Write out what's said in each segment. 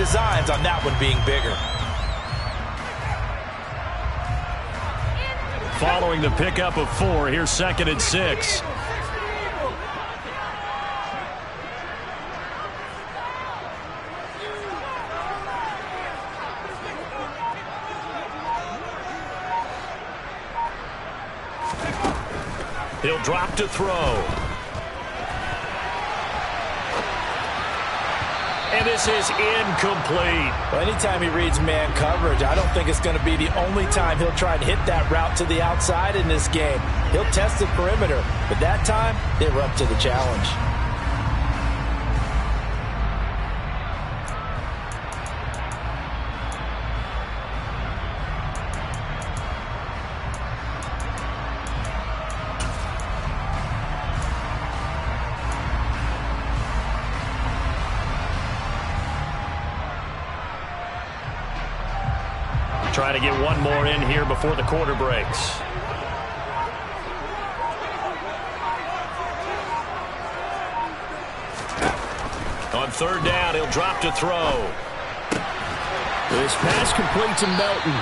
designs on that one being bigger. Following the pickup of 4, here's 2nd and 6. He'll drop to throw. And this is incomplete. Well, anytime he reads man coverage, I don't think it's going to be the only time he'll try and hit that route to the outside in this game. He'll test the perimeter, but that time, they were up to the challenge. Trying to get one more in here before the quarter breaks. On 3rd down, he'll drop to throw. This pass complete to Melton.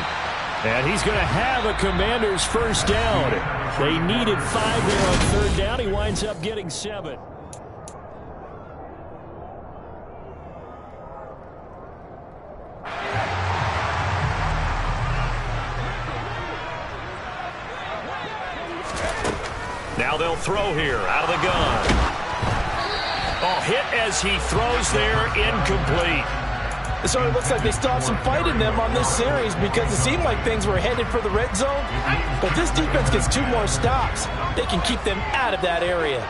And he's going to have a Commanders first down. They needed 5 there on 3rd down. He winds up getting 7. Now they'll throw here out of the gun. Oh, hit as he throws there, incomplete. So it looks like they still have some fight in them on this series because it seemed like things were headed for the red zone. But this defense gets 2 more stops. They can keep them out of that area.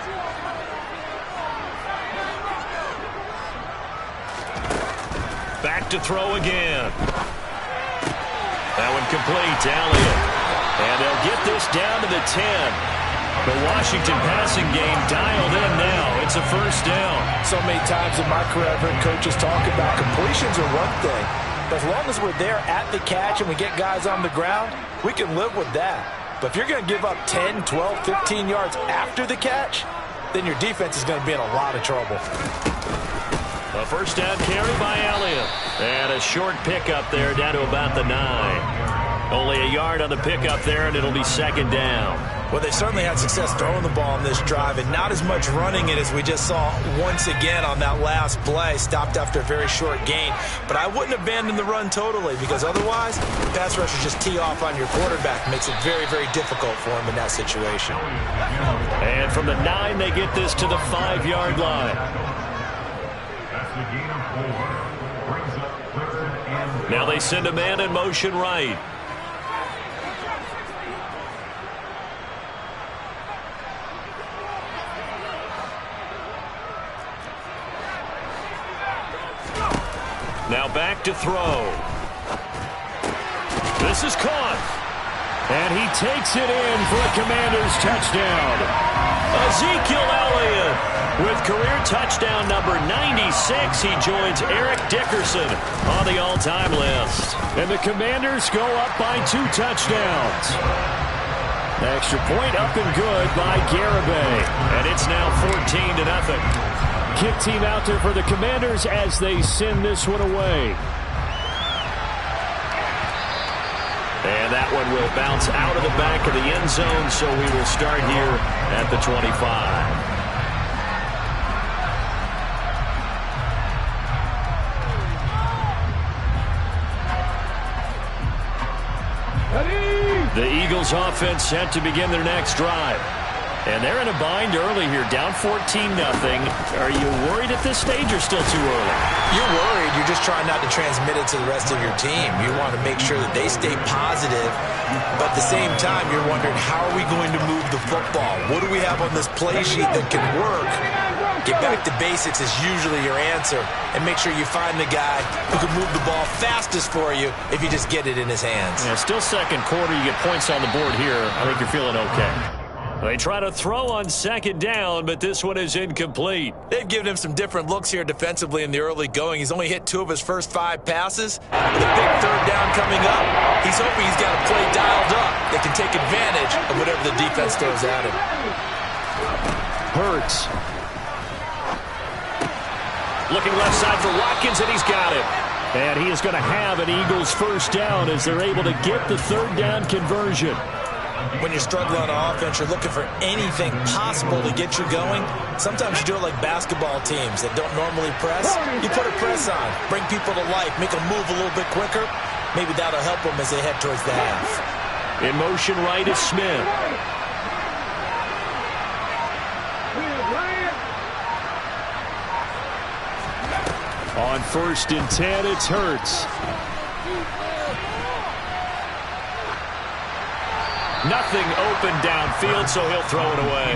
Back to throw again. That one complete to Elliott. And they'll get this down to the 10. The Washington passing game dialed in now. It's a first down. So many times in my career I've heard coaches talk about completions are one thing. But as long as we're there at the catch and we get guys on the ground, we can live with that. But if you're going to give up 10, 12, 15 yards after the catch, then your defense is going to be in a lot of trouble. A first down carry by Elliott. And a short pickup there down to about the 9. Only a yard on the pickup there, and it'll be 2nd down. Well, they certainly had success throwing the ball on this drive and not as much running it as we just saw once again on that last play. Stopped after a very short gain. But I wouldn't abandon the run totally because otherwise, pass rushers just tee off on your quarterback. Makes it very, very difficult for him in that situation. And from the 9, they get this to the 5-yard line. Now they send a man in motion right. Now back to throw. This is caught. And he takes it in for a Commanders touchdown. Ezekiel Elliott with career touchdown number 96. He joins Eric Dickerson on the all-time list. And the Commanders go up by 2 touchdowns. Extra point up and good by Garibay. And it's now 14-0. Kick team out there for the Commanders as they send this one away. And that one will bounce out of the back of the end zone, so we will start here at the 25. The Eagles offense set to begin their next drive. And they're in a bind early here, down 14-0. Are you worried at this stage or still too early? You're worried. You're just trying not to transmit it to the rest of your team. You want to make sure that they stay positive. But at the same time, you're wondering, how are we going to move the football? What do we have on this play sheet that can work? Get back to basics is usually your answer. And make sure you find the guy who can move the ball fastest for you if you just get it in his hands. Yeah, still second quarter. You get points on the board here. I think you're feeling okay. They try to throw on 2nd down, but this one is incomplete. They've given him some different looks here defensively in the early going. He's only hit 2 of his first 5 passes. With a big 3rd down coming up, he's hoping he's got a play dialed up that can take advantage of whatever the defense throws at him. Hurts. Looking left side for Watkins, and he's got it. And he is going to have an Eagles first down as they're able to get the third down conversion. When you're struggling on offense, you're looking for anything possible to get you going. Sometimes you do it like basketball teams that don't normally press. You put a press on, bring people to life, make them move a little bit quicker. Maybe that'll help them as they head towards the half. In motion right is Smith. On 1st and 10, it's Hurts. Nothing open downfield, so he'll throw it away.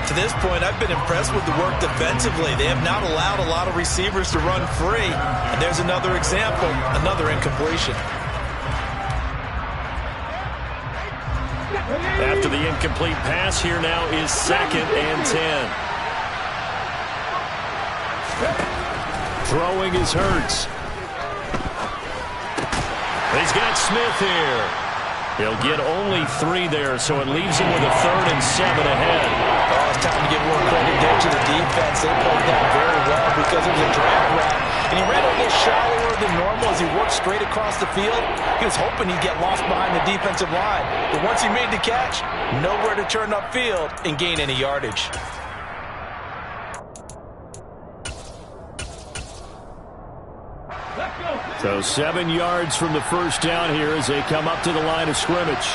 To this point, I've been impressed with the work defensively. They have not allowed a lot of receivers to run free. And there's another example, another incompletion. After the incomplete pass, here now is 2nd and 10. Throwing is Hurts. He's got Smith here. He'll get only 3 there, so it leaves him with a 3rd and 7 ahead. Oh, it's time to give more credit there to the defense. They played that very well because it was a drag route. And he ran a little shallower than normal as he worked straight across the field. He was hoping he'd get lost behind the defensive line. But once he made the catch, nowhere to turn upfield and gain any yardage. So 7 yards from the first down here as they come up to the line of scrimmage.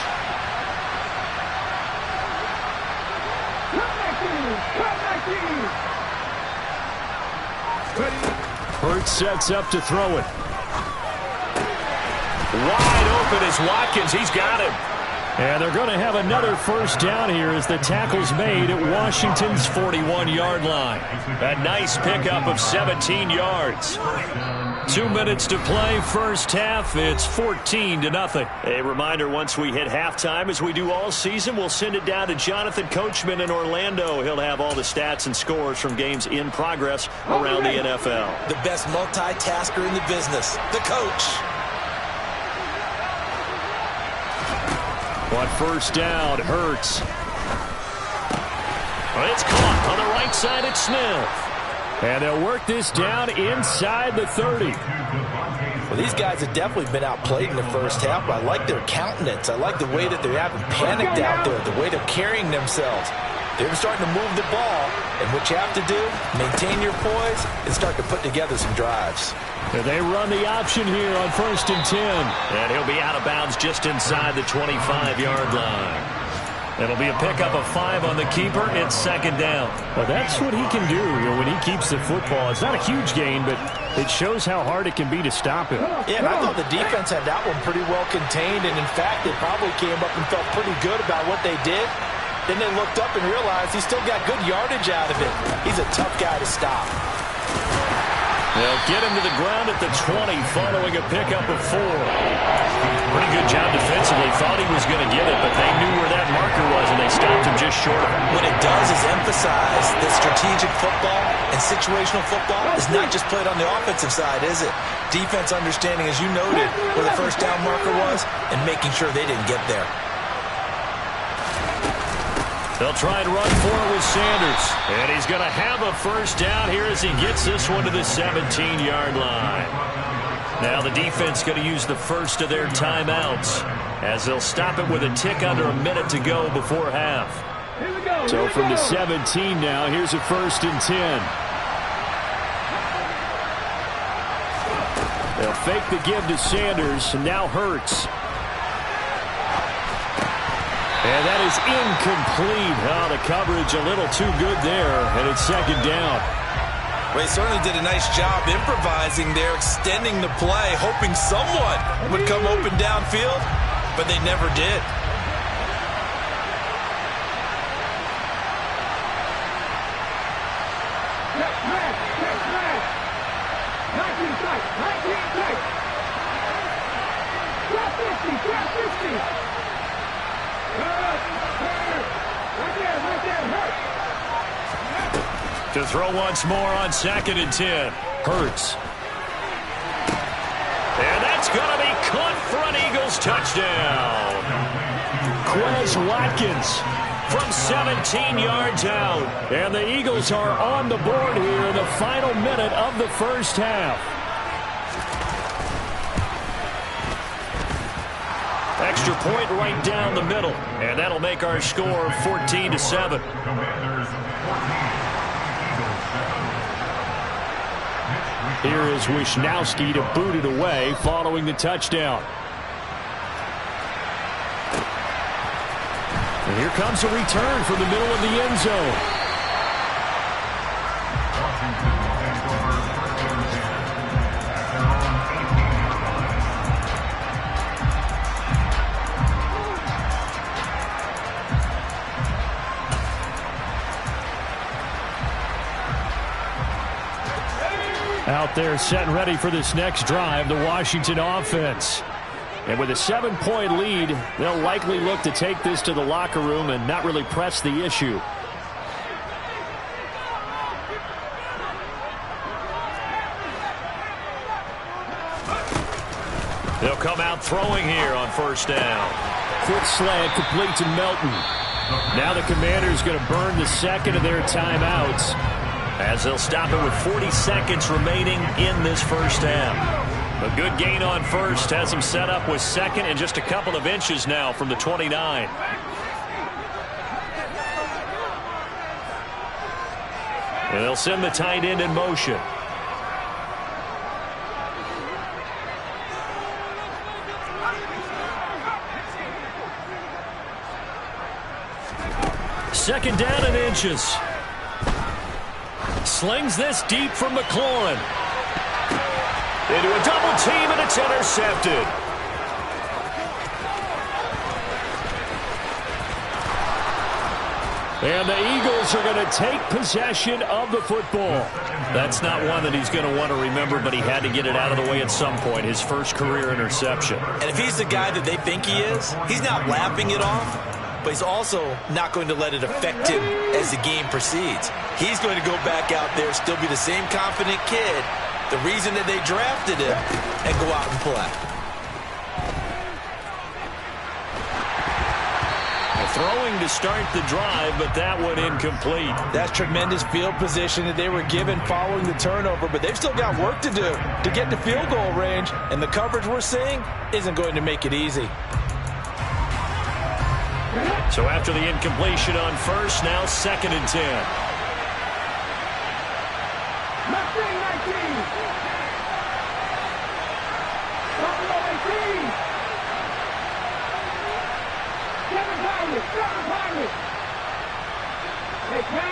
Hurts sets up to throw it. Wide open is Watkins. He's got him. And they're going to have another first down here as the tackle's made at Washington's 41-yard line. A nice pickup of 17 yards. 2 minutes to play, first half. It's 14-0. A reminder, once we hit halftime, as we do all season, we'll send it down to Jonathan Coachman in Orlando. He'll have all the stats and scores from games in progress around the NFL. The best multitasker in the business, the coach. On first down, Hurts. It's caught on the right side at Smith. And they'll work this down inside the 30. Well, these guys have definitely been outplayed in the first half, but I like their countenance. I like the way that they haven't panicked out there, the way they're carrying themselves. They're starting to move the ball, and what you have to do, maintain your poise and start to put together some drives. And they run the option here on 1st and 10. And he'll be out of bounds just inside the 25-yard line. It'll be a pickup of 5 on the keeper. It's 2nd down. Well, that's what he can do when he keeps the football. It's not a huge gain, but it shows how hard it can be to stop him. Yeah, and I thought the defense had that one pretty well contained, and in fact, they probably came up and felt pretty good about what they did. Then they looked up and realized he still got good yardage out of it. He's a tough guy to stop. They'll get him to the ground at the 20 following a pickup of 4. Pretty good job defensively. Thought he was going to get it, but they knew where that marker was, and they stopped him just short of it. What it does is emphasize that strategic football and situational football is not just played on the offensive side, is it? Defense understanding, as you noted, where the first down marker was and making sure they didn't get there. They'll try and run for it with Sanders. And he's going to have a first down here as he gets this one to the 17-yard line. Now the defense going to use the first of their timeouts as they'll stop it with a tick under a minute to go before half. So from the 17 now, here's a 1st and 10. They'll fake the give to Sanders, and now Hurts. And that is incomplete. Oh, the coverage a little too good there, and it's 2nd down. Well, he certainly did a nice job improvising there, extending the play, hoping someone would come open downfield, but they never did. To throw once more on 2nd and 10. Hurts. And that's going to be caught for an Eagles touchdown. Quez Watkins from 17 yards out. And the Eagles are on the board here in the final minute of the first half. extra point right down the middle. And that'll make our score 14-7. Here is Wisnowski to boot it away following the touchdown. And here comes a return from the middle of the end zone. Out there set and ready for this next drive, the Washington offense. And with a 7-point lead, they'll likely look to take this to the locker room and not really press the issue. They'll come out throwing here on first down. Quick slant complete to Melton. Now the Commanders going to burn the second of their timeouts, as they'll stop it with 40 seconds remaining in this first half. A good gain on first has them set up with second and just a couple of inches now from the 29. And they'll send the tight end in motion. Second down and inches. Slings this deep from McLaurin. Into a double team, and it's intercepted. And the Eagles are going to take possession of the football. That's not one that he's going to want to remember, but he had to get it out of the way at some point. His first career interception. And if he's the guy that they think he is, he's not lapping it off, but he's also not going to let it affect him as the game proceeds. He's going to go back out there, still be the same confident kid, the reason that they drafted him, and go out and play. Throwing to start the drive, but that one incomplete. That's tremendous field position that they were given following the turnover, but they've still got work to do to get to field goal range, and the coverage we're seeing isn't going to make it easy. So after the incompletion on first, now second and 10.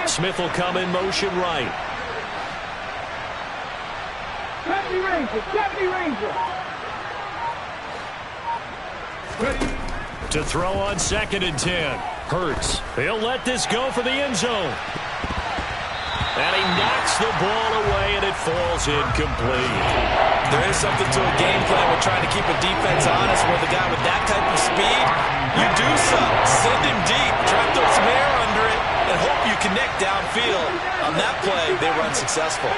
Smith will come in motion right. To throw on second and 10. Hurts. He'll let this go for the end zone. And he knocks the ball away, and it falls incomplete. There is something to a game plan with trying to keep a defense honest with a guy with that type of speed. You do something. Send him deep. Try to throw some air under it and hope you connect downfield. On that play, they were unsuccessful.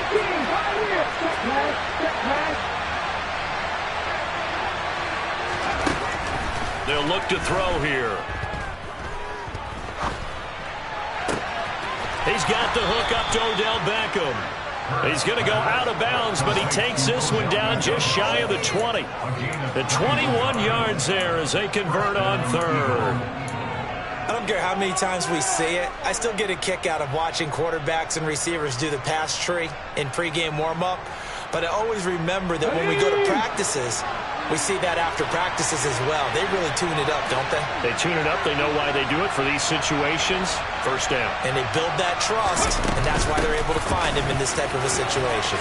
They'll look to throw here. He's got the hook up to Odell Beckham. He's going to go out of bounds, but he takes this one down just shy of the 20. The 21 yards there as they convert on third. I don't care how many times we see it. I still get a kick out of watching quarterbacks and receivers do the pass tree in pregame warm-up. But I always remember that when we go to practices, we see that after practices as well. They really tune it up, don't they? They tune it up. They know why they do it for these situations. First down. And they build that trust, and that's why they're able to find him in this type of a situation.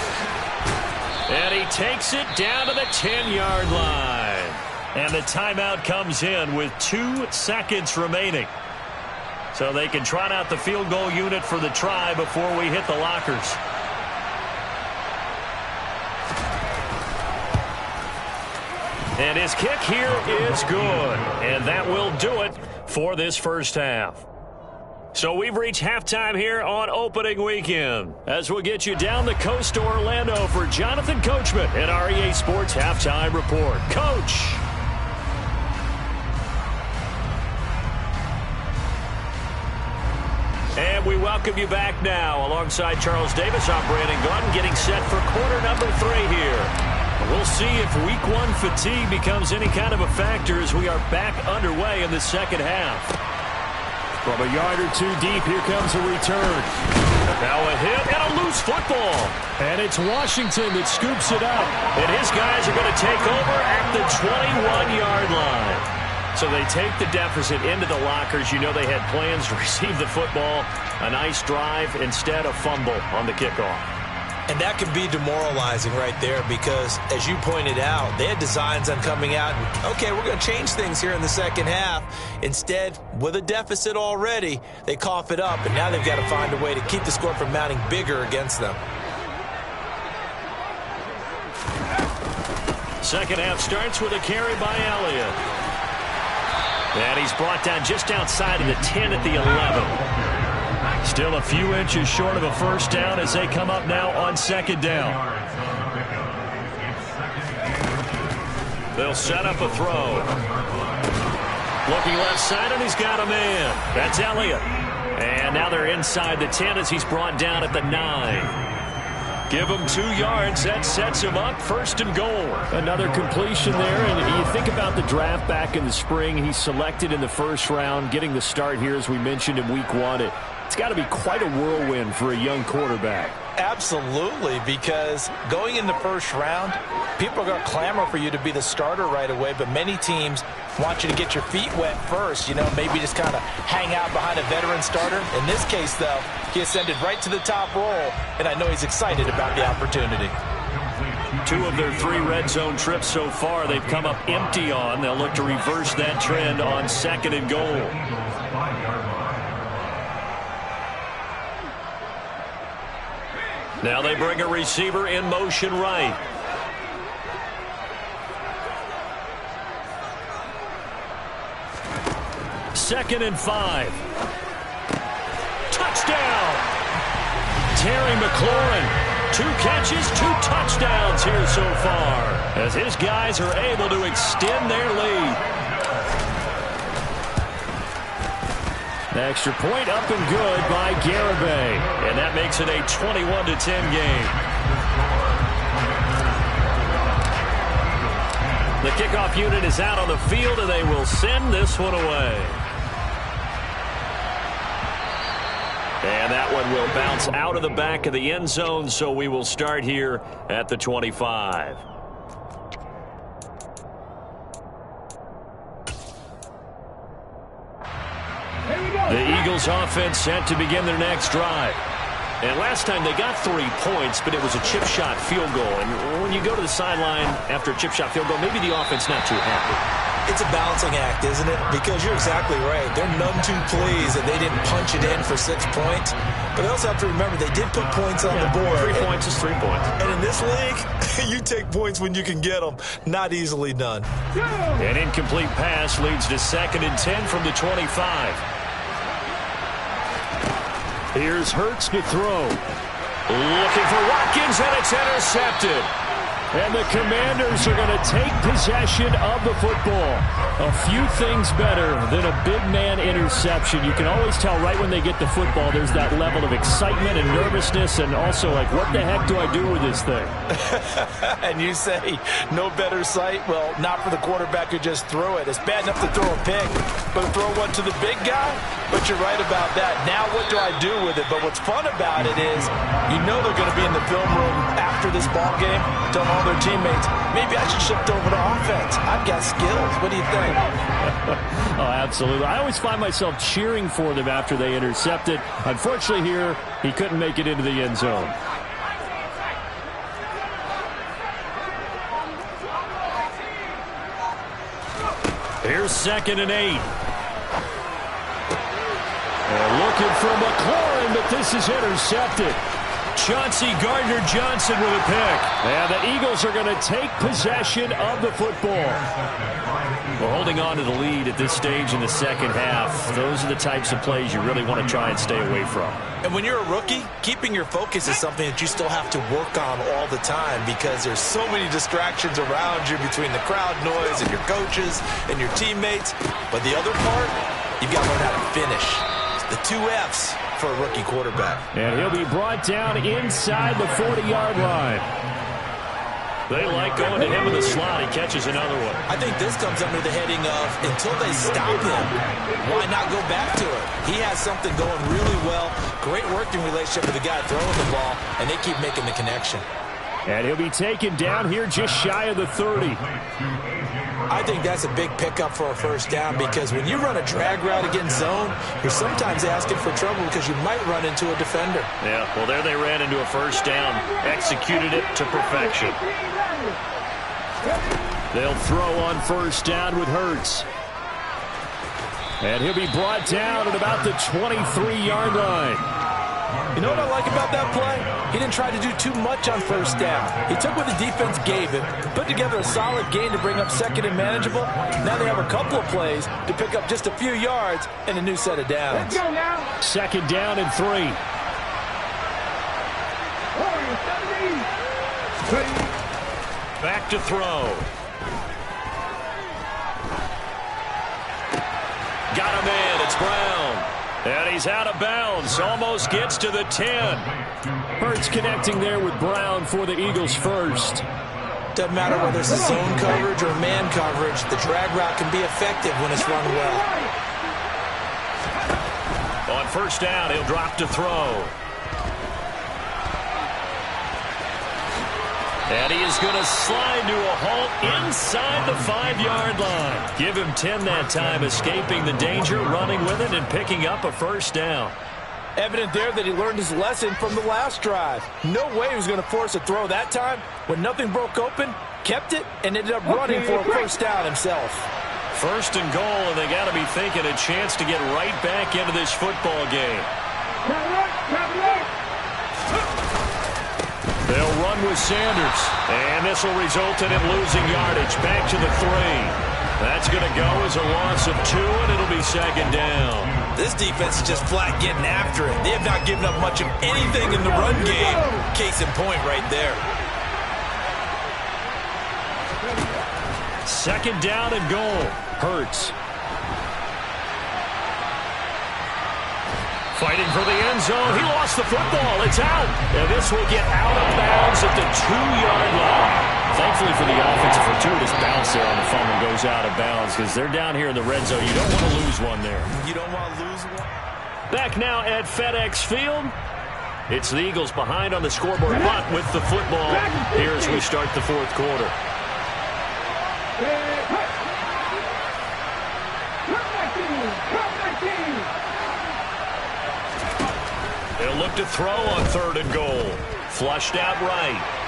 And he takes it down to the 10-yard line. And the timeout comes in with 2 seconds remaining. So they can trot out the field goal unit for the try before we hit the lockers. And his kick here is good. And that will do it for this first half. So we've reached halftime here on opening weekend, as we'll get you down the coast to Orlando for Jonathan Coachman at REA Sports Halftime Report. Coach. And we welcome you back now. Alongside Charles Davis, I'm Brandon Gordon, getting set for quarter number 3 here. We'll see if week one fatigue becomes any kind of a factor as we are back underway in the second half. From a yard or two deep, here comes a return. Now a hit and a loose football. And it's Washington that scoops it up. And his guys are going to take over at the 21-yard line. So they take the deficit into the lockers. You know they had plans to receive the football. A nice drive, instead a fumble on the kickoff. And that can be demoralizing right there because, as you pointed out, they had designs on coming out and, okay, we're going to change things here in the second half. Instead, with a deficit already, they cough it up, and now they've got to find a way to keep the score from mounting bigger against them. Second half starts with a carry by Elliott. And he's brought down just outside of the 10 at the 11. Still a few inches short of a first down as they come up now on second down. They'll set up a throw. Looking left side, and he's got a man. That's Elliott. And now they're inside the 10 as he's brought down at the 9. Give him 2 yards. That sets him up first and goal. Another completion there. And you think about the draft back in the spring. He's selected in the first round, getting the start here, as we mentioned, in week 1. It's got to be quite a whirlwind for a young quarterback. Absolutely, because going in the first round, people are going to clamor for you to be the starter right away, but many teams want you to get your feet wet first, maybe just kind of hang out behind a veteran starter. In this case, though, he ascended right to the top roll, and I know he's excited about the opportunity. 2 of their 3 red zone trips so far, they've come up empty on. They'll look to reverse that trend on second and goal. Now they bring a receiver in motion right. Second and 5. Touchdown! Terry McLaurin, 2 catches, 2 touchdowns here so far, as his guys are able to extend their lead. The extra point up and good by Garibay. And that makes it a 21-10 game. The kickoff unit is out on the field, and they will send this one away. And that one will bounce out of the back of the end zone, so we will start here at the 25. The Eagles offense set to begin their next drive. And last time they got 3 points, but it was a chip shot field goal. And when you go to the sideline after a chip shot field goal, maybe the offense not too happy. It's a balancing act, isn't it? Because you're exactly right. They're none too pleased that they didn't punch it in for 6 points. But they also have to remember they did put points on the board. 3 points is 3 points. And in this league, you take points when you can get them. Not easily done. An incomplete pass leads to second and 10 from the 25. Here's Hurts to throw. Looking for Watkins, and it's intercepted. And the Commanders are going to take possession of the football. A few things better than a big man interception. You can always tell right when they get the football, there's that level of excitement and nervousness, and also like, what the heck do I do with this thing? And you say, no better sight? Well, not for the quarterback who just threw it. It's bad enough to throw a pick, but to throw one to the big guy? But you're right about that. Now what do I do with it? But what's fun about it is, you know they're going to be in the film room after this ball game, telling all their teammates, maybe I should shift over to offense. I've got skills. What do you think? Oh, absolutely. I always find myself cheering for them after they intercept it. Unfortunately here, he couldn't make it into the end zone. Here's second and 8. And looking for McLaurin, but this is intercepted. Chauncey Gardner-Johnson with a pick. And the Eagles are going to take possession of the football. We're holding on to the lead at this stage in the second half. Those are the types of plays you really want to try and stay away from. And when you're a rookie, keeping your focus is something that you still have to work on all the time because there's so many distractions around you between the crowd noise and your coaches and your teammates. But the other part, you've got to learn how to finish. The 2 F's for a rookie quarterback. And he'll be brought down inside the 40-yard line. They like going to him in the slot. He catches another one. I think this comes under the heading of until they stop him, why not go back to it? He has something going really well. Great working relationship with the guy throwing the ball, and they keep making the connection. And he'll be taken down here just shy of the 30. I think that's a big pickup for a first down because when you run a drag route against zone, you're sometimes asking for trouble because you might run into a defender. Yeah, well, there they ran into a first down. Executed it to perfection. They'll throw on first down with Hurts. And he'll be brought down at about the 23-yard line. You know what I like about that play? He didn't try to do too much on first down. He took what the defense gave him, put together a solid gain to bring up second and manageable. Now they have a couple of plays to pick up just a few yards and a new set of downs. Let's go now. Second down and 3. Back to throw. Got him in. It's Brown. And he's out of bounds. Almost gets to the 10. Hurts connecting there with Brown for the Eagles first. Doesn't matter whether it's a zone coverage or man coverage, the drag route can be effective when it's run well. On first down, he'll drop to throw. And he is going to slide to a halt inside the 5-yard line. Give him 10 that time, escaping the danger, running with it, and picking up a first down. Evident there that he learned his lesson from the last drive. No way he was going to force a throw that time. When nothing broke open, kept it, and ended up running for a first down himself. First and goal, and they got to be thinking a chance to get right back into this football game. They'll run with Sanders, and this will result in him losing yardage. Back to the 3. That's going to go as a loss of 2, and it'll be second down. This defense is just flat getting after it. They have not given up much of anything in the run game. Case in point right there. Second down and goal. Hurts. Fighting for the end zone. He lost the football. It's out. And this will get out of bounds at the 2-yard line. Thankfully for the offense, a fortuitous bounce there on the fumble goes out of bounds because they're down here in the red zone. You don't want to lose one there. You don't want to lose one. Back now at FedEx Field. It's the Eagles behind on the scoreboard, but with the football here as we start the fourth quarter. They'll look to throw on third and goal. Flushed out right.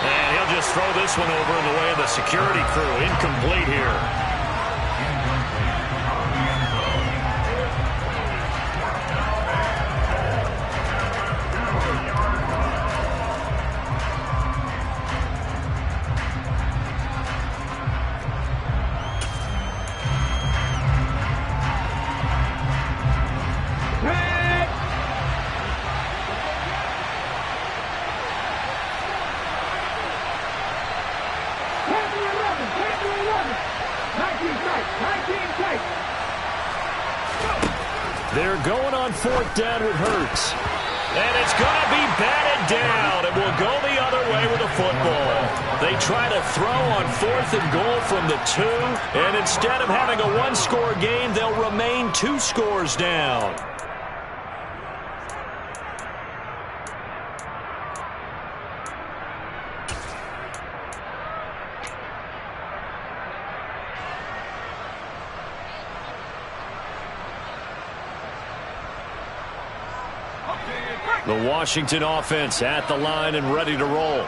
And he'll just throw this one over in the way of the security crew. Incomplete here. They're going on fourth down with Hurts. And it's going to be batted down. It will go the other way with the football. They try to throw on fourth and goal from the 2. And instead of having a one-score game, they'll remain 2 scores down. The Washington offense at the line and ready to roll.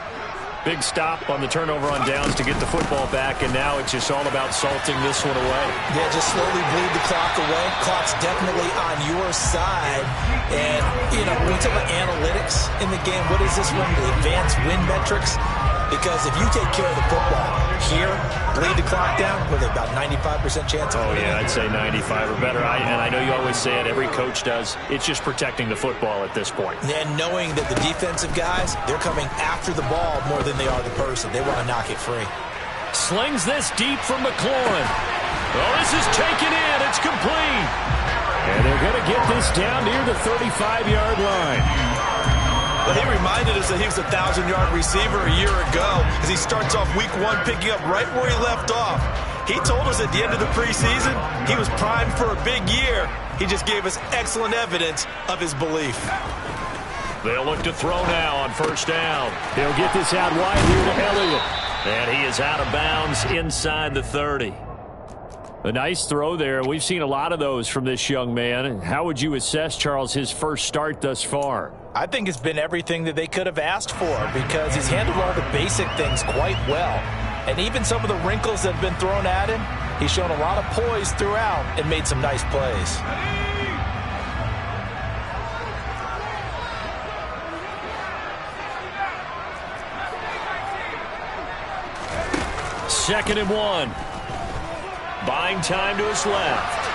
Big stop on the turnover on downs to get the football back, and now it's just all about salting this one away. Yeah, just slowly bleed the clock away. Clock's definitely on your side. And, you know, when we talk about analytics in the game, what is this one? The advanced win metrics? Because if you take care of the football here, bleed the clock down, with about 95% chance of winning. Oh, yeah, I'd say 95 or better. And I know you always say it, every coach does. It's just protecting the football at this point. And knowing that the defensive guys, they're coming after the ball more than they are the person. They want to knock it free. Slings this deep from McLaurin. Well, this is taken in. It's complete. And they're going to get this down near the 35-yard line. Well, he reminded us that he was a 1,000-yard receiver a year ago as he starts off week 1 picking up right where he left off. He told us at the end of the preseason he was primed for a big year. He just gave us excellent evidence of his belief. They'll look to throw now on first down. He'll get this out wide here to Elliott. And he is out of bounds inside the 30. A nice throw there. We've seen a lot of those from this young man. How would you assess, Charles, his first start thus far? I think it's been everything that they could have asked for because he's handled all the basic things quite well. And even some of the wrinkles that have been thrown at him, he's shown a lot of poise throughout and made some nice plays. Second and 1. Buying time to his left.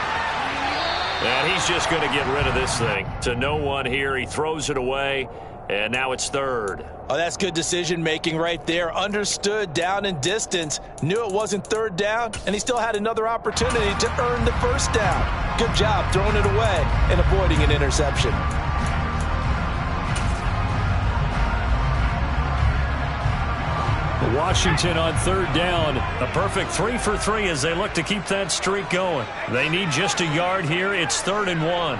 And he's just going to get rid of this thing. To no one here. He throws it away. And now it's third. Oh, that's good decision-making right there. Understood down and distance. Knew it wasn't third down. And he still had another opportunity to earn the first down. Good job throwing it away and avoiding an interception. Washington on third down. A perfect 3 for 3 as they look to keep that streak going. They need just a yard here. It's 3rd and 1.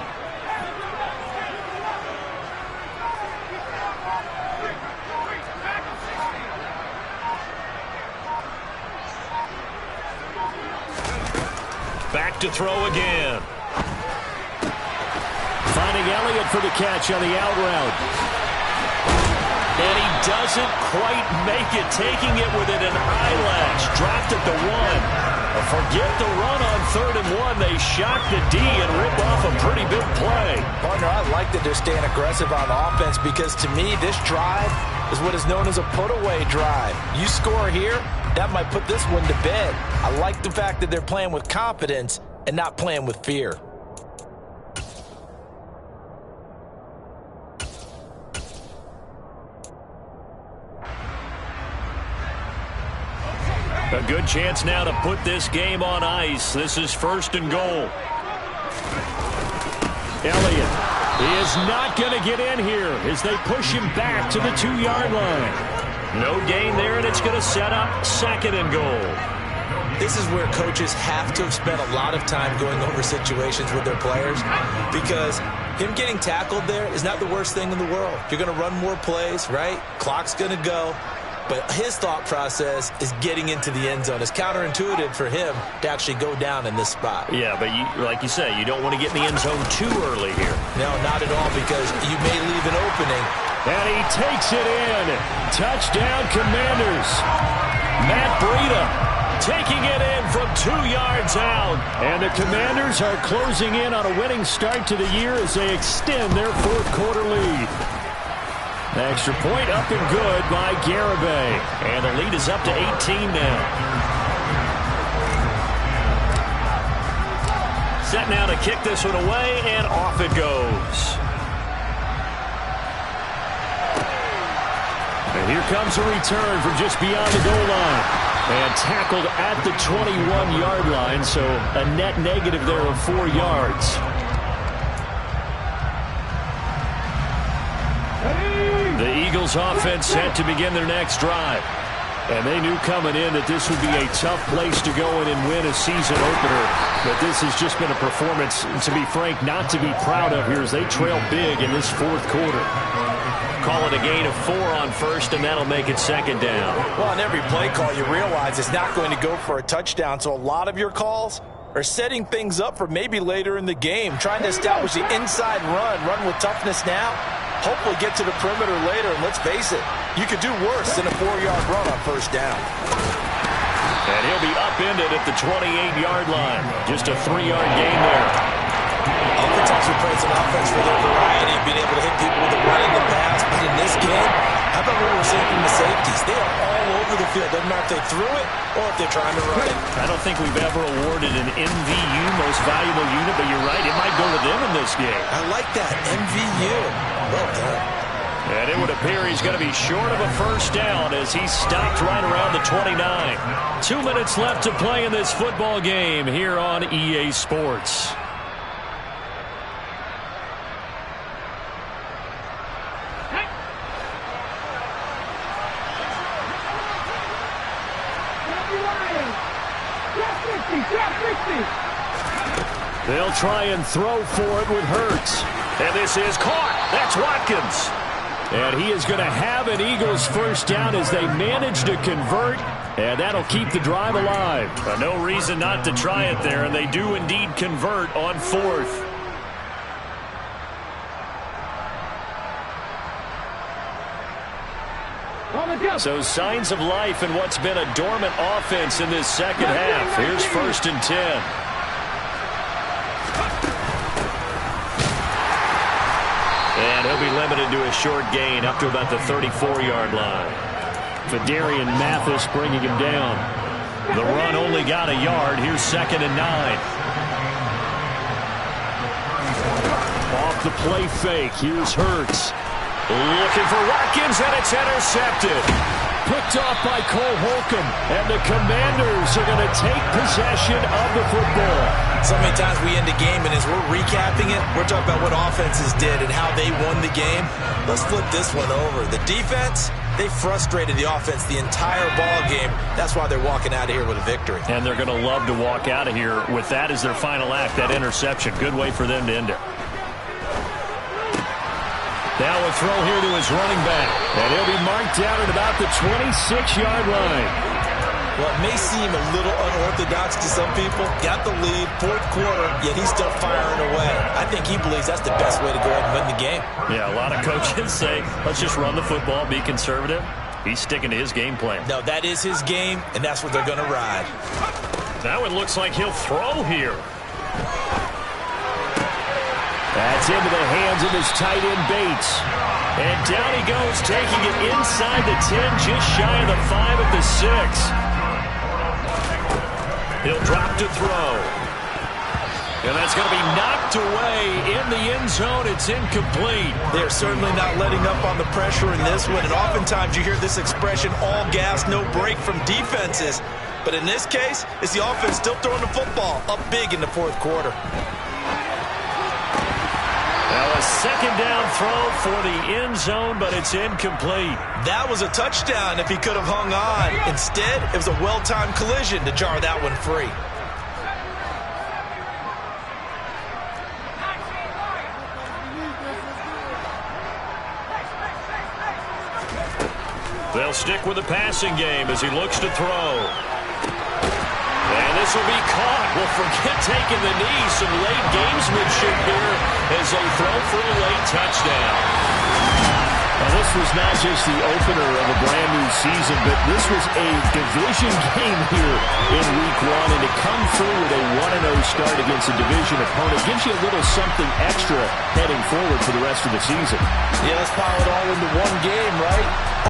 Back to throw again. Finding Elliott for the catch on the out route. And he doesn't quite make it, taking it within an eyelash. Dropped at the 1. Forget the run on 3rd and 1. They shock the D and rip off a pretty big play. Partner, I like that they're staying aggressive on offense because to me, this drive is what is known as a put-away drive. You score here, that might put this one to bed. I like the fact that they're playing with confidence and not playing with fear. A good chance now to put this game on ice. This is 1st and goal. Elliott, he is not going to get in here as they push him back to the 2-yard line. No gain there, and it's going to set up 2nd and goal. This is where coaches have to have spent a lot of time going over situations with their players because him getting tackled there is not the worst thing in the world. You're going to run more plays, right? Clock's going to go. But his thought process is getting into the end zone. It's counterintuitive for him to actually go down in this spot. Yeah, but like you say, you don't want to get in the end zone too early here. No, not at all, because you may leave an opening. And he takes it in. Touchdown, Commanders. Matt Breida taking it in from 2 yards out. And the Commanders are closing in on a winning start to the year as they extend their 4th quarter lead. Extra point up and good by Garibay. And the lead is up to 18 now. Set now to kick this one away, and off it goes. And here comes a return from just beyond the goal line. And tackled at the 21-yard line, so a net negative there of 4 yards. The Eagles offense set to begin their next drive. And they knew coming in that this would be a tough place to go in and win a season opener. But this has just been a performance, to be frank, not to be proud of here as they trail big in this 4th quarter. Call it a gain of 4 on first, and that'll make it 2nd down. Well, on every play call, you realize it's not going to go for a touchdown. So a lot of your calls are setting things up for maybe later in the game, trying to establish the inside run with toughness now. Hopefully get to the perimeter later, and let's face it, you could do worse than a 4-yard run on first down. And he'll be upended at the 28-yard line. Just a 3-yard gain there. Oftentimes we praise an offense for their variety, being able to hit people with the run in the pass, but in this game, how about what we're seeing from the safeties? They are all over the field. Doesn't matter if they threw it or if they're trying to run it. I don't think we've ever awarded an MVU, most valuable unit, but you're right, it might go to them in this game. I like that, MVU. Well done. And it would appear he's going to be short of a first down as he stopped right around the 29. 2 minutes left to play in this football game here on EA Sports. They'll try and throw for it with Hurts. And this is caught. That's Watkins. And he is going to have an Eagles first down as they manage to convert. And that'll keep the drive alive. No reason not to try it there, and they do indeed convert on fourth. So signs of life in what's been a dormant offense in this second half. Here's 1st and 10. And he'll be limited to a short gain up to about the 34-yard line. Fedarian Mathis bringing him down. The run only got a yard. Here's 2nd and 9. Off the play fake. Here's Hurts. Looking for Watkins, and it's intercepted. Picked off by Cole Holcomb. And the Commanders are going to take possession of the football. So many times we end a game, and as we're recapping it, we're talking about what offenses did and how they won the game. Let's flip this one over. The defense, they frustrated the offense the entire ball game. That's why they're walking out of here with a victory. And they're going to love to walk out of here with that as their final act, that interception. Good way for them to end it. Now a throw here to his running back. And he'll be marked down at about the 26-yard line. Well, it may seem a little unorthodox to some people. Got the lead, 4th quarter, yet he's still firing away. I think he believes that's the best way to go ahead and win the game. Yeah, a lot of coaches say, let's just run the football, be conservative. He's sticking to his game plan. No, that is his game, and that's what they're going to ride. Now it looks like he'll throw here. That's into the hands of his tight end, Bates. And down he goes, taking it inside the 10, just shy of the 5 at the 6. He'll drop to throw. And that's going to be knocked away in the end zone. It's incomplete. They're certainly not letting up on the pressure in this one. And oftentimes you hear this expression, all gas, no break from defenses. But in this case, it's the offense still throwing the football up big in the 4th quarter. Now a 2nd down throw for the end zone, but it's incomplete. That was a touchdown if he could have hung on. Instead, it was a well-timed collision to jar that one free. They'll stick with the passing game as he looks to throw. And this will be caught. Well, forget taking the knee. Some late gamesmanship here as they throw for a late touchdown. Well, this was not just the opener of a brand new season, but this was a division game here in week 1. And to come through with a 1-0 start against a division opponent gives you a little something extra heading forward for the rest of the season. Yeah, let's pile it all into one game, right?